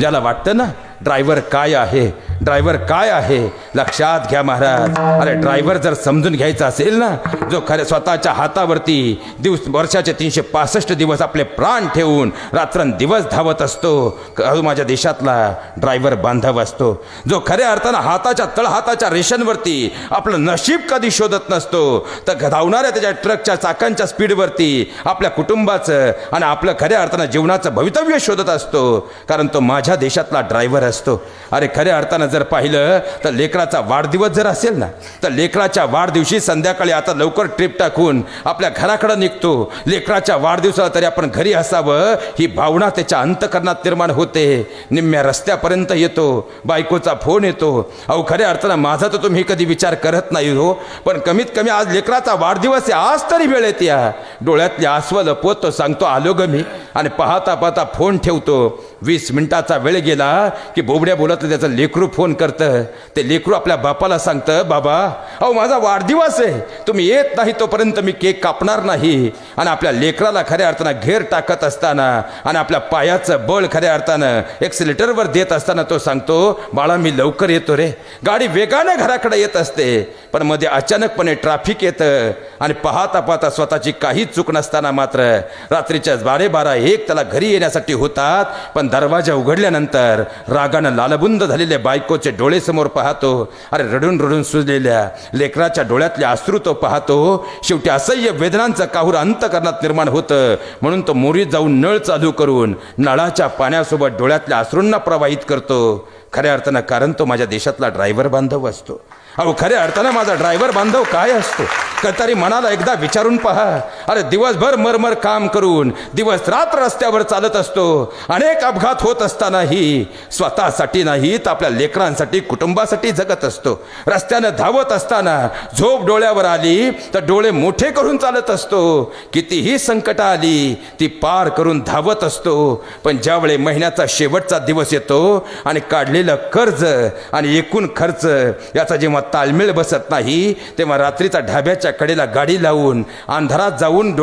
ज्याला वाटतं ना ड्रायव्हर काय आहे, ड्रायव्हर काय आहे, लक्षात घ्या महाराज. अरे ड्रायव्हर जर समजून घ्यायचा असेल ना, जो खऱ्या स्वतःच्या हातावरती वर्षाचे 365 दिवस आपले प्राण ठेवून रात्रंदिवस धावत असतो, माझ्या देशातला ड्रायव्हर बांधव असतो. जो खऱ्या अर्थानं हाताच्या तळहाताच्या रेषांवरती आपलं नशीब कधी शोधत नसतो, तर धावणाऱ्या त्याच्या ट्रकच्या चाकांच्या स्पीडवरती आपल्या कुटुंबाचं आणि आपलं खऱ्या अर्थानं जीवनाचं भवितव्य शोधत असतो, कारण तो माझ्या देशातला ड्रायव्हर असतो. अरे खऱ्या अर्थानं जर पाहिलं तर लेकराचा वाढदिवस जर असेल ना, तर लेकराच्या वाढदिवशी संध्याकाळी आता लवकर ट्रिप टाकून आपल्या घराकडे निघतो. लेकराच्या वाढदिवसाला तरी आपण घरी असावं ही भावना त्याच्या अंतःकरणात निर्माण होते. निम्म्या रस्त्यापर्यंत येतो, बायकोचा फोन येतो. अहो खऱ्या अर्थानं माझा तर तुम्ही कधी विचार करत नाही हो, पण कमीत कमी आज लेकराचा वाढदिवस आहे, आज तरी वेळ येते. डोळ्यातले आसवं लपवतो, सांगतो आलो ग मी, आणि पाहता पाहता फोन ठेवतो. 20 मिनिटाचा वेळ गेला की बोबड्या बोलत त्याचं लेकरू फोन करतं. ते लेकरू आपल्या बापाला सांगतं, बाबा अहो माझा वाढदिवस आहे, तुम्ही येत नाही तोपर्यंत मी केक कापणार नाही. आणि आपल्या लेकराला खऱ्या अर्थानं घेर टाकत असताना आणि आपल्या पायाचं बळ खऱ्या अर्थानं एक्सिलेटरवर देत असताना तो सांगतो, बाळा मी लवकर येतो रे. गाडी वेगाने घराकडे येत असते, पण मध्ये अचानकपणे ट्रॅफिक येतं आणि पाहता पाहता स्वतःची काही चूक नसताना मात्र रात्रीच्या 12:30-1 त्याला घरी येण्यासाठी होतात. पण दरवाजा उघडल्यानंतर रागानं लालबुंद झालेल्या बायकोचे डोळे समोर पाहतो. अरे रडून रडून सुजलेल्या लेकराच्या डोळ्यातले अश्रू तो पाहतो. शेवटी असह्य वेदनांचं काहूर अंतःकरणात निर्माण होतं. म्हणून तो मोरीत जाऊन नळ चालू करून नळाच्या पाण्यासोबत डोळ्यातल्या अश्रूंना प्रवाहित करतो. खऱ्या अर्थानं कारण तो माझ्या देशातला ड्रायव्हर बांधव असतो. अहो खऱ्या अर्थानं माझा ड्रायव्हर बांधव काय असतो तरी मनाला एकदा विचारून पहा. अरे दिवसभर मरमर काम करून दिवस रात्र रस्त्यावर चालत असतो. अनेक अपघात होत असतानाही स्वतःसाठी नाही तर आपल्या लेकरांसाठी, कुटुंबासाठी जगत असतो. रस्त्यानं धावत असताना झोप डोळ्यावर आली तर डोळे मोठे करून चालत असतो. कितीही संकट आली ती पार करून धावत असतो. पण ज्यावेळी महिन्याचा शेवटचा दिवस येतो आणि काढलेलं कर्ज आणि एकूण खर्च याचा जेव्हा ताळमेळ बसत नाही, तेव्हा रात्रीचा ढाब्याच्या कडेला गाडी लावून अंधारात जाऊन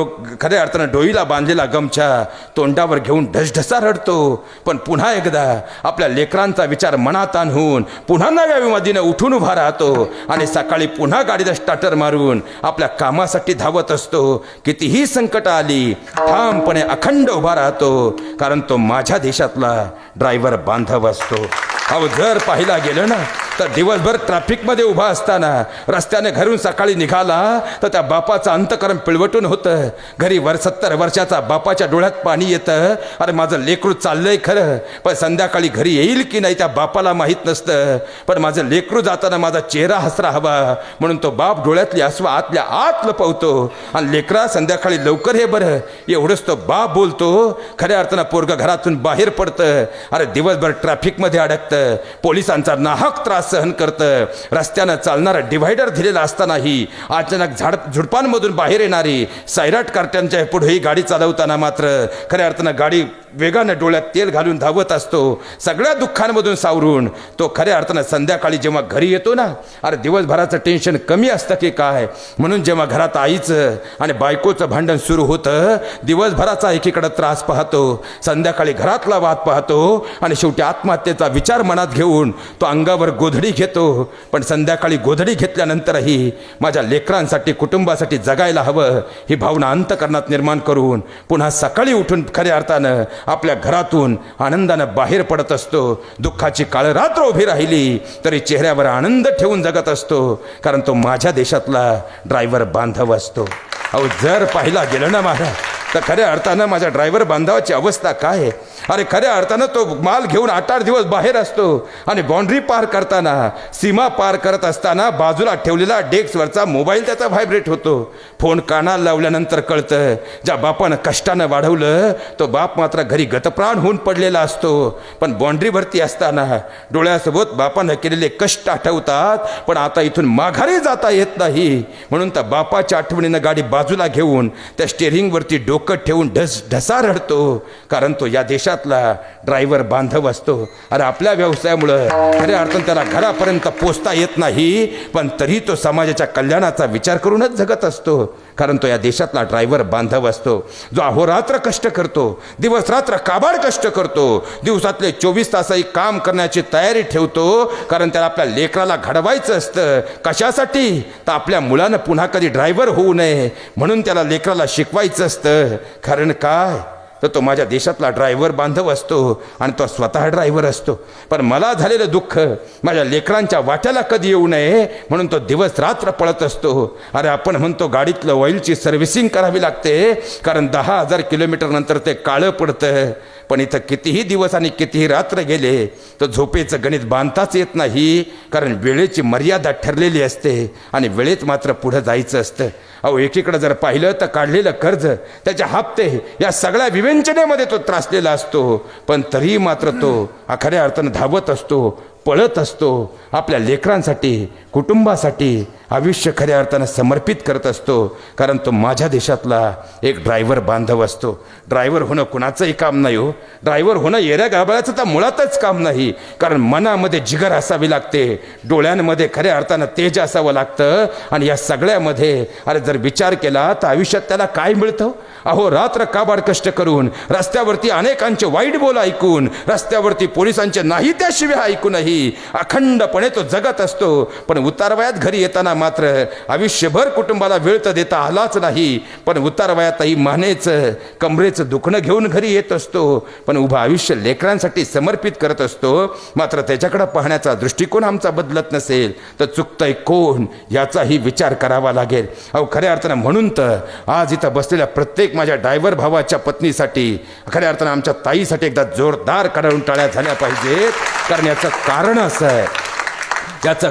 खऱ्या अर्थानं डोईला बांधलेला गमछा तोंडावर घेऊन ढसढसा रडतो. पण पुन्हा एकदा आपल्या लेकरांचा विचार मनात आणून पुन्हा नव्या विमादीनं उठून उभा राहतो आणि सकाळी पुन्हा गाडीला स्टार्टर मारून आपल्या कामासाठी धावत असतो. कितीही संकट आली ठामपणे अखंड उभा राहतो, कारण तो माझ्या देशातला ड्रायव्हर बांधव असतो. अहो जर पाहिला गेलं ना तर दिवसभर ट्रॅफिकमध्ये उभा असताना रस्त्याने घरून सकाळी निघाला तर त्या बापाचं अंतःकरण पिळवटून होतं. घरी 70 वर्षाचा बापाच्या डोळ्यात पाणी येतं. अरे माझं लेकरू चाललंय खरं, पण संध्याकाळी घरी येईल की नाही त्या बापाला माहीत नसतं. पण माझं लेकरू जाताना माझा चेहरा हसरा हवा म्हणून तो बाप डोळ्यातली आसवा आतल्या आत लपवतो. आणि लेकरा संध्याकाळी लवकर हे बरं एवढंच तो बाप बोलतो. खऱ्या अर्थानं पोरगं घरातून बाहेर पडतं. अरे दिवसभर ट्रॅफिकमध्ये अडकतं, पोलिसांचा नाहक त्रास सहन करतं. रस्त्यानं चालणारं डिव्हायडर दिलेला असतानाही अचानक झुडपांमधून बाहेर येणारी सैराट कार्ट्यांच्या पुढेही गाडी चालवताना मात्र खऱ्या अर्थानं गाडी वेगानं डोळ्यात तेल घालून धावत असतो. सगळ्या दुःखांमधून सावरून तो खऱ्या अर्थानं संध्याकाळी जेव्हा घरी येतो ना, अरे दिवसभराचं टेन्शन कमी असतं की काय. म्हणून जेव्हा घरात आईचं आणि बायकोचं भांडण सुरू होतं, दिवसभराचा एकीकडे त्रास पाहतो, संध्याकाळी घरातला वाद पाहतो आणि शेवटी आत्महत्येचा विचार मनात घेऊन तो अंगावर गोधडी घेतो. पण संध्याकाळी गोधडी घेतल्यानंतरही माझ्या लेकरांसाठी, कुटुंबासाठी जगायला हवं ही भावना अंतःकरणात निर्माण करून पुन्हा सकाळी उठून खऱ्या अर्थानं आपल्या घरातून आनंदानं बाहेर पडत असतो. दुःखाची काळ रात्र उभी राहिली तरी चेहऱ्यावर आनंद ठेवून जगत असतो, कारण तो माझ्या देशातला ड्रायव्हर बांधव असतो. अहो जर पाहिला गेलं ना महाराज तर खऱ्या अर्थानं माझ्या ड्रायव्हर बांधवाची अवस्था काय आहे. अरे खऱ्या अर्थानं तो माल घेऊन 8-8 दिवस बाहेर असतो आणि बाउंड्री पार करताना, सीमा पार करत असताना बाजूला ठेवलेला डेस्कवरचा मोबाईल त्याचा व्हायब्रेट होतो. फोन कानाला लावल्यानंतर कळतं ज्या बापानं कष्टानं वाढवलं तो बाप मात्र घरी गतप्राण होऊन पडलेला असतो. पण बाउंड्रीवरती असताना डोळ्यासोबत बापानं केलेले कष्ट आठवतात, पण आता इथून माघारी जाता येत नाही. म्हणून त्या बापाच्या आठवणीनं गाडी बाजूला घेऊन त्या स्टेअरिंगवरती डोकं ठेवून ढसा रडतो, कारण तो या देशात देशातला ड्रायव्हर बांधव असतो. अरे आपल्या व्यवसायामुळं खऱ्या अर्थानं त्याला घरापर्यंत पोचता येत नाही, पण तरी तो समाजाच्या कल्याणाचा विचार करूनच जगत असतो. कारण तो या देशातला ड्रायव्हर बांधव असतो, जो अहोरात्र कष्ट करतो, दिवस रात्र काबाड कष्ट करतो, दिवसातले 24 तासही काम करण्याची तयारी ठेवतो. कारण त्याला आपल्या लेकराला घडवायचं असतं. कशासाठी? तर आपल्या मुलानं पुन्हा कधी ड्रायव्हर होऊ नये म्हणून त्याला लेकराला शिकवायचं असतं. कारण काय? तर तो माझ्या देशातला ड्रायव्हर बांधव असतो आणि तो स्वतः ड्रायव्हर असतो. पण मला झालेलं दुःख माझ्या लेकरांच्या वाट्याला कधी येऊ नये म्हणून तो दिवस रात्र पळत असतो. अरे आपण म्हणतो गाडीतलं ऑइलची सर्व्हिसिंग करावी लागते, कारण 10,000 किलोमीटर नंतर ते काळं पडतं. पण इथं कितीही दिवस आणि कितीही रात्र गेले तर झोपेचं गणित बांधताच येत नाही, कारण वेळेची मर्यादा ठरलेली असते आणि वेळेत मात्र पुढं जायचं असतं. अहो एकीकडे जर पाहिलं तर काढलेलं कर्ज, त्याचे हप्ते, या सगळ्या विवेचनेमध्ये तो त्रासलेला असतो. पण तरीही मात्र तो खऱ्या अर्थानं धावत असतो, पळत असतो. आपल्या लेकरांसाठी, कुटुंबासाठी आयुष्य खऱ्या अर्थानं समर्पित करत असतो. कारण तो माझ्या देशातला एक ड्रायव्हर बांधव असतो. ड्रायव्हर होणं कुणाचंही काम नाही हो. ड्रायव्हर होणं येऱ्या गाभाळ्याचं तर मुळातच काम नाही. कारण मनामध्ये जिगर असावी लागते, डोळ्यांमध्ये खऱ्या अर्थानं तेज असावं लागतं. आणि या सगळ्यामध्ये अरे जर विचार केला तर आयुष्यात त्याला काय मिळतं? अहो रात्र काबाड कष्ट करून, रस्त्यावरती अनेकांचे वाईट बोल ऐकून, रस्त्यावरती पोलिसांचे नाही त्या शिव्या ऐकूनही अखंडपणे तो जगत असतो. पण उतारवयात घरी येताना मात्र आयुष्यभर कुटुंबाला वेळ तर देता आलाच नाही, पण उतारवयातही मानेचं कमरेचं दुखणं घेऊन घरी येत असतो. पण उभं आयुष्य लेकरांसाठी समर्पित करत असतो. मात्र त्याच्याकडे पाहण्याचा दृष्टिकोन आमचा बदलत नसेल तर चुकतंय कोण याचाही विचार करावा लागेल. अहो खऱ्या अर्थानं म्हणून तर आज इथं बसलेल्या प्रत्येक माझ्या ड्रायव्हर भावाच्या पत्नीसाठी, खऱ्या अर्थानं आमच्या ताईसाठी एकदा जोरदार कडवून टाळ्या झाल्या पाहिजेत. कारण याचं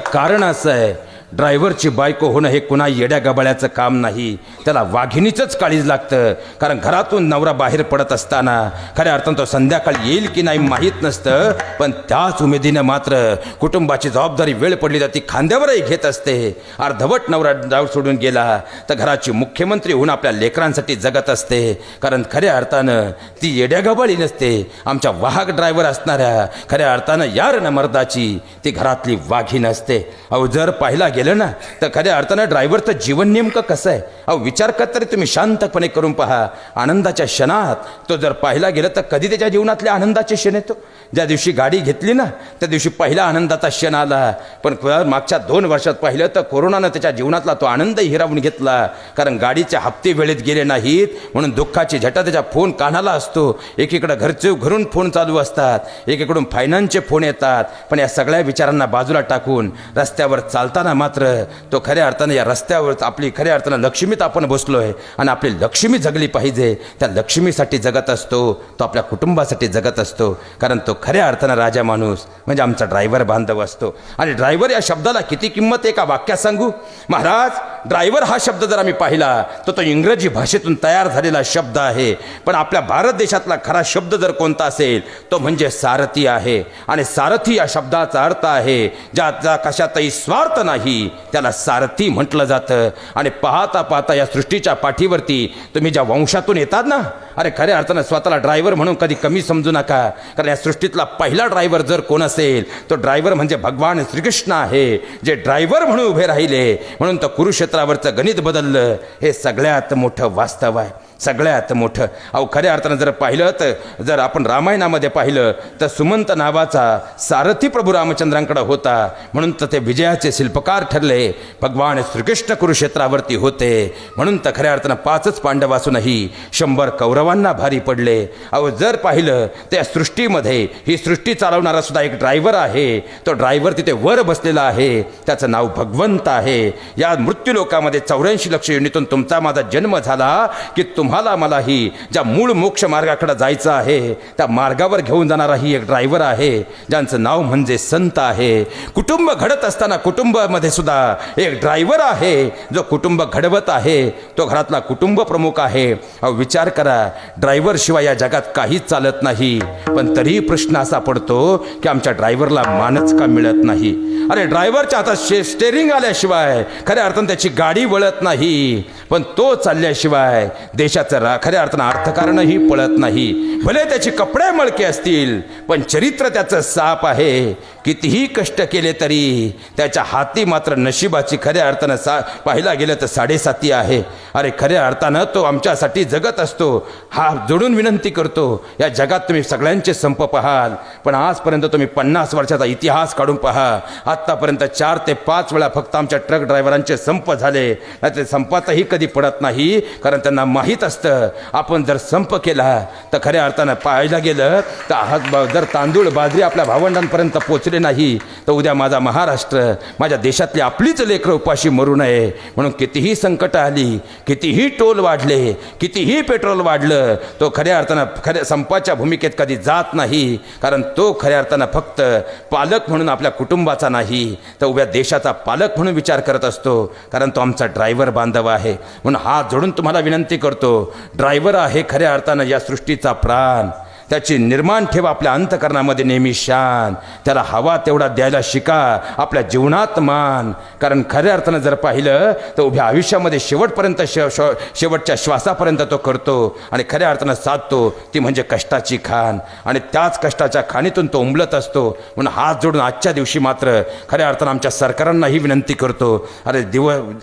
कारण असं आहे ड्रायव्हरची बायको होणं हे कुणा येड्या गबाळ्याचं काम नाही. त्याला वाघिणीचंच काळीज लागतं. कारण घरातून नवरा बाहेर पडत असताना खऱ्या अर्थानं तो संध्याकाळी येईल की नाही माहीत नसतं, पण त्याच उमेदीनं मात्र कुटुंबाची जबाबदारी वेळ पडली तर ती खांद्यावरही घेत असते. अर्धवट नवरा डाव सोडून गेला तर घराची मुख्यमंत्री होऊन आपल्या लेकरांसाठी जगत असते. कारण खऱ्या अर्थानं ती येड्या गबाळी नसते. आमच्या वाहक ड्रायव्हर असणाऱ्या खऱ्या अर्थानं यार न मर्दाची ती घरातली वाघीण असते. अहो जर पाहिला गेलं ना तर खऱ्या अर्थानं ड्रायव्हरचं जीवन नेमकं कसं आहे? अहो विचार कर तरी तुम्ही शांतपणे करून पहा. आनंदाच्या क्षणात तो जर पाहिला गेलं तर कधी त्याच्या जीवनातले आनंदाचे क्षण येतो? ज्या दिवशी गाडी घेतली ना त्या दिवशी पहिला आनंदाचा क्षण आला. पण मागच्या 2 वर्षात पाहिलं तर कोरोनानं त्याच्या जीवनातला तो आनंदही हिरावून घेतला. कारण गाडीचे हप्ते वेळेत गेले नाहीत म्हणून दुःखाची झटा त्याच्या फोन कानाला असतो. एकीकडे घरून फोन चालू असतात, एकीकडून फायनान्सचे फोन येतात. पण या सगळ्या विचारांना बाजूला टाकून रस्त्यावर चालताना मात्र तो खऱ्या अर्थानं या रस्त्यावर आपली खऱ्या अर्थानं लक्ष्मीत आपण बसलोय आणि आपली लक्ष्मी जगली पाहिजे. त्या लक्ष्मीसाठी जगत असतो, तो आपल्या कुटुंबासाठी जगत असतो. कारण तो खऱ्या अर्थानं राजा माणूस म्हणजे आमचा ड्रायव्हर बांधव असतो. आणि ड्रायव्हर या शब्दाला किती किंमत एका वाक्यात सांगू महाराज. ड्रायव्हर हा शब्द जर आम्ही पाहिला तर तो इंग्रजी भाषेतून तयार झालेला शब्द आहे. पण आपल्या भारत देशातला खरा शब्द जर कोणता असेल तो म्हणजे सारथी आहे. आणि सारथी या शब्दाचा अर्थ आहे ज्याचा कशातही स्वार्थ नाही, त्याला सारथी म्हटलं जातं. आणि पाहता पाहता या सृष्टीच्या पाठीवरती तुम्ही ज्या वंशातून येतात ना, अरे खऱ्या अर्थानं स्वतःला ड्रायव्हर म्हणून कधी कमी समजू नका. कारण या सृष्टीतला पहिला ड्रायव्हर जर कोण असेल तो ड्रायव्हर म्हणजे भगवान श्रीकृष्ण आहे, जे ड्रायव्हर म्हणून उभे राहिले म्हणून तर कुरुक्षेत्रावरचं गणित बदललं. हे सगळ्यात मोठं वास्तव आहे, सगळ्यात मोठं. अहो खऱ्या अर्थानं जर पाहिलं तर जर आपण रामायणामध्ये पाहिलं तर सुमंत नावाचा सारथी प्रभू रामचंद्रांकडे होता म्हणून तर ते विजयाचे शिल्पकार ठरले. भगवान श्रीकृष्ण कुरुक्षेत्रावरती होते म्हणून तर खऱ्या अर्थानं 5च पांडव असूनही 100 कौरवांना भारी पडले. अहो जर पाहिलं त्या सृष्टीमध्ये ही सृष्टी चालवणारा सुद्धा एक ड्रायव्हर आहे. तो ड्रायव्हर तिथे वर बसलेला आहे, त्याचं नाव भगवंत आहे. या मृत्यूलोकामध्ये 84 लक्ष युनितून तुमचा माझा जन्म झाला की तुम्हाला मलाही ज्या मूळ मोक्ष मार्गाकडे जायचं आहे त्या मार्गावर घेऊन जाणाराही एक ड्रायव्हर आहे ज्यांचं नाव म्हणजे संत आहे. कुटुंब घडत असताना कुटुंबामध्ये सुद्धा एक ड्रायव्हर आहे जो कुटुंब घडवत आहे, तो घरातला कुटुंब प्रमुख आहे. अहो विचार करा, ड्रायव्हर शिवाय या जगात काहीच चालत नाही. पण तरीही प्रश्न असा पडतो की आमच्या ड्रायव्हरला मानच का मिळत नाही? अरे ड्रायव्हरच्या हातात स्टेरिंग आल्याशिवाय खऱ्या अर्थानं त्याची गाडी वळत नाही. पण तो चालल्याशिवाय देश पैशाचं खऱ्या अर्थानं अर्थकारणही पळत नाही. भले त्याचे कपडे मळके असतील पण चरित्र त्याचं साप आहे. कितीही कष्ट केले तरी त्याच्या हाती मात्र नशिबाची खऱ्या अर्थानं पाहायला गेलं तर 7.5 आहे. अरे खऱ्या अर्थानं तो आमच्यासाठी जगत असतो. हात जोडून विनंती करतो, या जगात तुम्ही सगळ्यांचे संप पाहाल पण आजपर्यंत तुम्ही 50 वर्षाचा इतिहास काढून पहा. आत्तापर्यंत 4 ते 5 वेळा फक्त आमच्या ट्रक ड्रायव्हरांचे संप झाले. ते संपातही कधी पडत नाही, कारण त्यांना माहीत असतं आपण जर संप केला तर खऱ्या अर्थानं पाहायला गेलं तर जर तांदूळ बाजरी आपल्या भावंडांपर्यंत पोचले नाही तर उद्या माझा महाराष्ट्र, माझ्या देशातली आपलीच लेकरं उपाशी मरू नये म्हणून कितीही संकट आली, कितीही टोल वाढले, कितीही पेट्रोल वाढलं, तो खऱ्या अर्थानं संपाच्या भूमिकेत कधी जात नाही. कारण तो खऱ्या अर्थानं फक्त पालक म्हणून आपल्या कुटुंबाचा नाही तर उभ्या देशाचा पालक म्हणून विचार करत असतो. कारण तो आमचा ड्रायव्हर बांधव आहे. म्हणून हात जोडून तुम्हाला विनंती करतो, ड्रायव्हर आहे खऱ्या अर्थानं या सृष्टीचा प्राण. त्याची निर्माण ठेवा आपल्या अंतकरणामध्ये नेहमी शान. त्याला हवा तेवढा द्यायला शिका आपल्या जीवनात मान. कारण खऱ्या अर्थानं जर पाहिलं तर उभ्या आयुष्यामध्ये शेवटपर्यंत शेवटच्या श्वासापर्यंत तो करतो आणि खऱ्या अर्थानं साधतो ती म्हणजे कष्टाची खाण. आणि त्याच कष्टाच्या खाणीतून तो उमलत असतो. म्हणून हात जोडून आजच्या दिवशी मात्र खऱ्या अर्थानं आमच्या सरकारांनाही विनंती करतो, अरे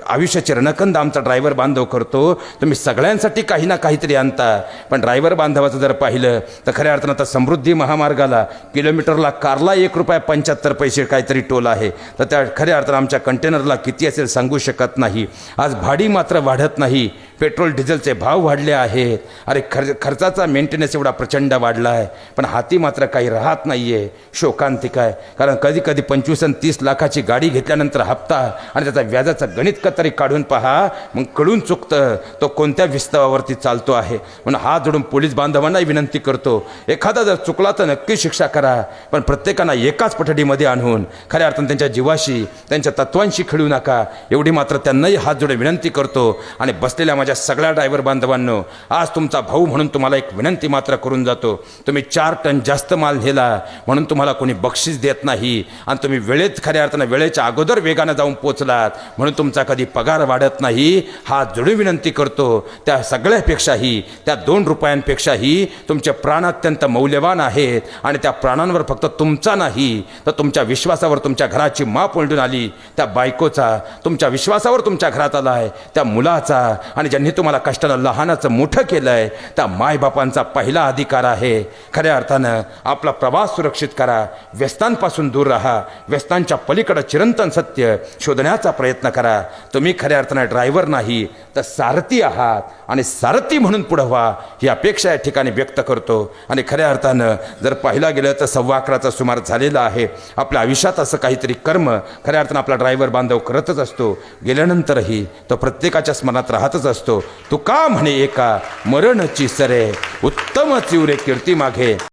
आयुष्याचे रणकंद आमचा ड्रायव्हर बांधव करतो. तुम्ही सगळ्यांसाठी काही ना काहीतरी आणता पण ड्रायव्हर बांधवाचं जर पाहिलं तर खऱ्या अर्थानं आता समृद्धी महामार्गाला किलोमीटरला कारला ₹1.75 काहीतरी टोल आहे. तर त्या खऱ्या अर्थानं आमच्या कंटेनरला किती असेल सांगू शकत नाही. आज भाडी मात्र वाढत नाही, पेट्रोल डिझेलचे भाव वाढले आहेत. अरे खर्चाचा मेंटेनन्स एवढा प्रचंड वाढला आहे पण हाती मात्र काही राहत नाही आहे. शोकांतिक आहे. कारण कधी कधी 25 आणि 30 लाखाची गाडी घेतल्यानंतर हप्ता आणि त्याचा व्याजाचं गणित तरी काढून पहा, मग कळून चुकतं तो कोणत्या विस्तवावरती चालतो आहे. म्हणून हात जोडून पोलीस बांधवांनाही विनंती करतो, एखादा जर चुकला तर नक्की शिक्षा करा पण प्रत्येकांना एकाच पठडीमध्ये आणून खऱ्या अर्थानं त्यांच्या जीवाशी, त्यांच्या तत्वांशी खेळू नका एवढी मात्र त्यांनाही हात जोडून विनंती करतो. आणि बसलेल्या माझ्या सगळ्या ड्रायव्हर बांधवांनो, आज तुमचा भाऊ म्हणून तुम्हाला एक विनंती मात्र करून जातो. तुम्ही 4 टन जास्त माल नेला म्हणून तुम्हाला कोणी बक्षीस देत नाही आणि तुम्ही वेळेत खऱ्या अर्थानं वेळेच्या अगोदर वेगानं जाऊन पोचलात म्हणून तुमचा कधी पगार वाढत नाही. हात जोडून विनंती करतो, त्या सगळ्यापेक्षाही, त्या 2 रुपयांपेक्षाही तुमचे प्राण अत्यंत मौल्यवान आहेत. आणि त्या प्राणांवर फक्त तुमचा नाही तर तुमच्या विश्वासावर तुमच्या घराची माप ओलटून आली त्या बायकोचा, तुमच्या विश्वासावर तुमच्या घरात आला आहे त्या मुलाचा, आणि ज्यांनी तुम्हाला कष्टानं लहानाचं मोठं केलं आहे त्या मायबापांचा पहिला अधिकार आहे. खऱ्या अर्थानं आपला प्रवास सुरक्षित करा, व्यसनांपासून दूर राहा, व्यसनांच्या पलीकडं चिरंतन सत्य शोधण्याचा प्रयत्न करा. तुम्ही खऱ्या अर्थानं ड्रायव्हर नाही तर सारथी आहात आणि सारथी म्हणून पुढं व्हा ही अपेक्षा या ठिकाणी व्यक्त करतो. आणि खऱ्या अर्थानं जर पाहिला गेलं तर 11:15 सुमार झालेला आहे. आपल्या आयुष्यात असं काहीतरी कर्म खऱ्या अर्थानं आपला ड्रायव्हर बांधव करतच असतो. गेल्यानंतरही तो प्रत्येकाच्या स्मरणात राहतच असतो. तू का म्हणे एका मरणची सरे, उत्तम चिवरे कीर्ती मागे.